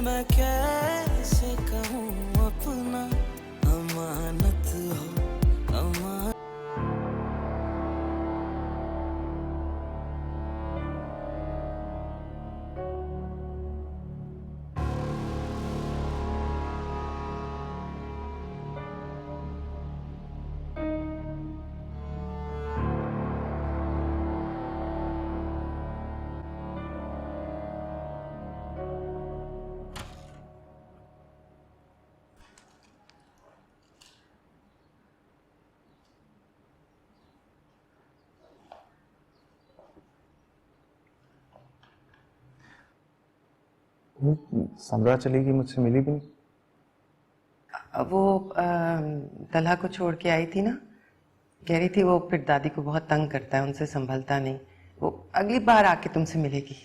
मैं कैसे कहूँ अपना अमानत हो अमानत। समरा चली गई, मुझसे मिली भी नहीं। वो तलहा को छोड़ के आई थी ना, कह रही थी वो फिर दादी को बहुत तंग करता है, उनसे संभलता नहीं, वो अगली बार आके तुमसे मिलेगी।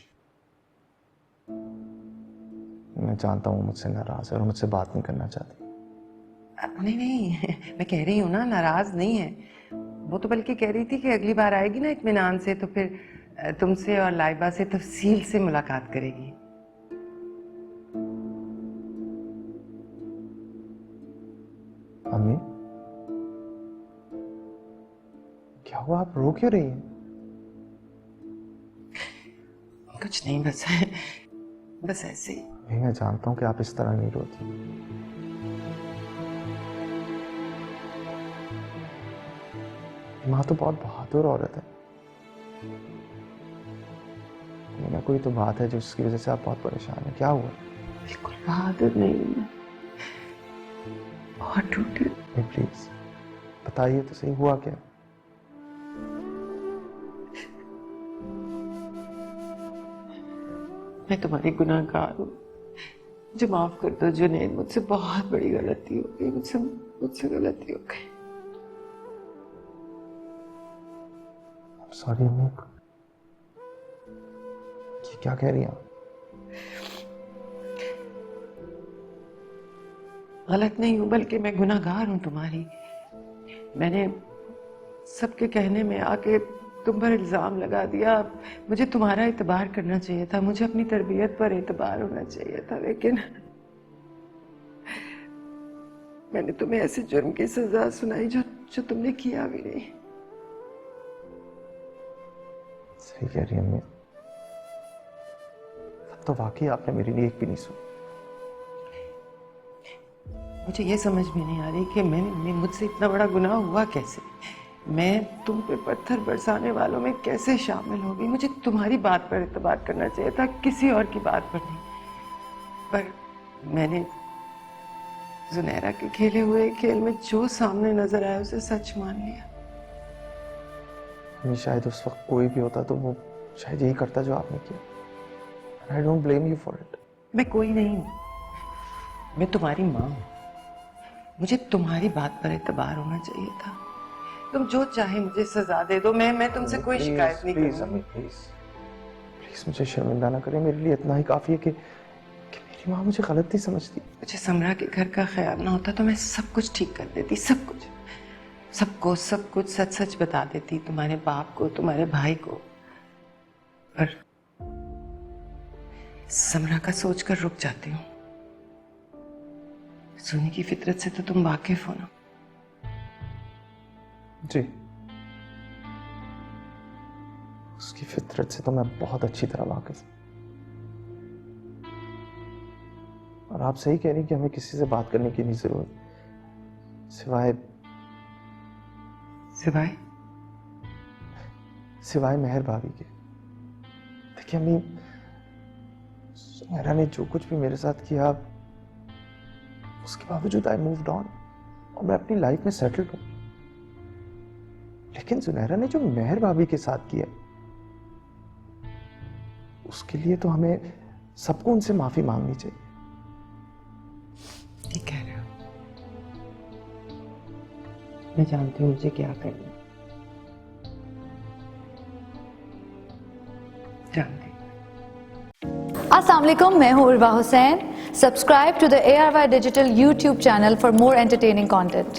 मैं जानता हूँ मुझसे नाराज है और मुझसे बात नहीं करना चाहती। नहीं नहीं मैं कह रही हूँ ना, नाराज नहीं है वो, तो बल्कि कह रही थी कि अगली बार आएगी ना इत्मीनान से तो फिर तुमसे और लाइबा से तफसील से मुलाकात करेगी। अम्मी क्या हुआ, आप रो क्यों रही हैं? कुछ नहीं, बस ऐसे ही। नहीं, मैं जानता हूँ कि आप इस तरह नहीं रोती। माँ तो बहुत बहादुर औरत है। ये ना कोई तो बात है जिसकी वजह से आप बहुत परेशान हैं। क्या हुआ? बिल्कुल बहादुर नहीं हूँ, बहुत टूटी। प्लीज बताइए तो सही, हुआ क्या? मैं तुम्हारी गुनाहगार हूँ, मुझे माफ कर दो जुनैद, मुझसे बहुत बड़ी गलती हो गई, मुझसे गलती हो गई। सॉरी अम्मी। ये क्या कह रही हैं आप? गलत नहीं हूं, बल्कि मैं गुनाहगार हूं तुम्हारी। मैंने सबके कहने में आके तुम पर इल्जाम लगा दिया। मुझे तुम्हारा एतबार करना चाहिए था, मुझे अपनी तरबियत पर एतबार होना चाहिए था, लेकिन मैंने तुम्हें ऐसे जुर्म की सजा सुनाई जो तुमने किया भी नहीं। सही कह रही हैं अम्मी, अब तो वाकई आपने मेरे लिए एक भी नहीं सुनी। मुझे ये समझ में नहीं आ रही कि मुझसे इतना बड़ा गुनाह हुआ कैसे, मैं तुम पे पत्थर बरसाने वालों में कैसे शामिल हो गई। मुझे तुम्हारी बात पर एतबार करना चाहिए था, किसी और की बात पर नहीं। पर मैंने जुनैरा के खेले हुए खेल में जो सामने नजर आया उसे सच मान लिया। शायद उस वक्त कोई भी होता तो वो शायद यही करता जो आपने किया। I don't blame you for it. मैं कोई नहीं हूं, मैं तुम्हारी माँ हूं, मुझे तुम्हारी बात पर एतबार होना चाहिए था। तुम जो चाहे मुझे सजा दे दो, मैं तुमसे कोई शिकायत नहीं करूंगी। प्लीज मुझे शर्मिंदा ना करें, मेरे लिए इतना ही काफी है कि मेरी माँ मुझे गलत नहीं समझती। मुझे समरा के घर का ख्याल ना होता तो मैं सब कुछ ठीक कर देती, सब कुछ, सब कुछ सच सच बता देती, तुम्हारे बाप को, तुम्हारे भाई को। पर समरा का सोचकर रुक जाती हूँ। सोनी की फितरत से तो तुम वाकिफ हो ना? जी, उसकी फितरत से तो मैं बहुत अच्छी तरह वाकिफ हूं। और आप सही कह रही हैं कि हमें किसी से बात करने की नहीं जरूरत, सिवाय मेहर भाभी के। देखिए अम्मी, सुनैरा ने जो कुछ भी मेरे साथ किया, उसके बावजूद आई मूव्ड ऑन और मैं अपनी लाइफ में सेटल्ड हूं। लेकिन सुनैरा ने जो मेहर भाभी के साथ किया, उसके लिए तो हमें सबको उनसे माफी मांगनी चाहिए। ठीक कह रहे हो, मैं जानती हूँ मुझे क्या करना है, जानती हूँ। अस्सलाम वालेकुम, मैं हूँ Urwa Hussain. Subscribe to the ARY digital YouTube channel for more entertaining content.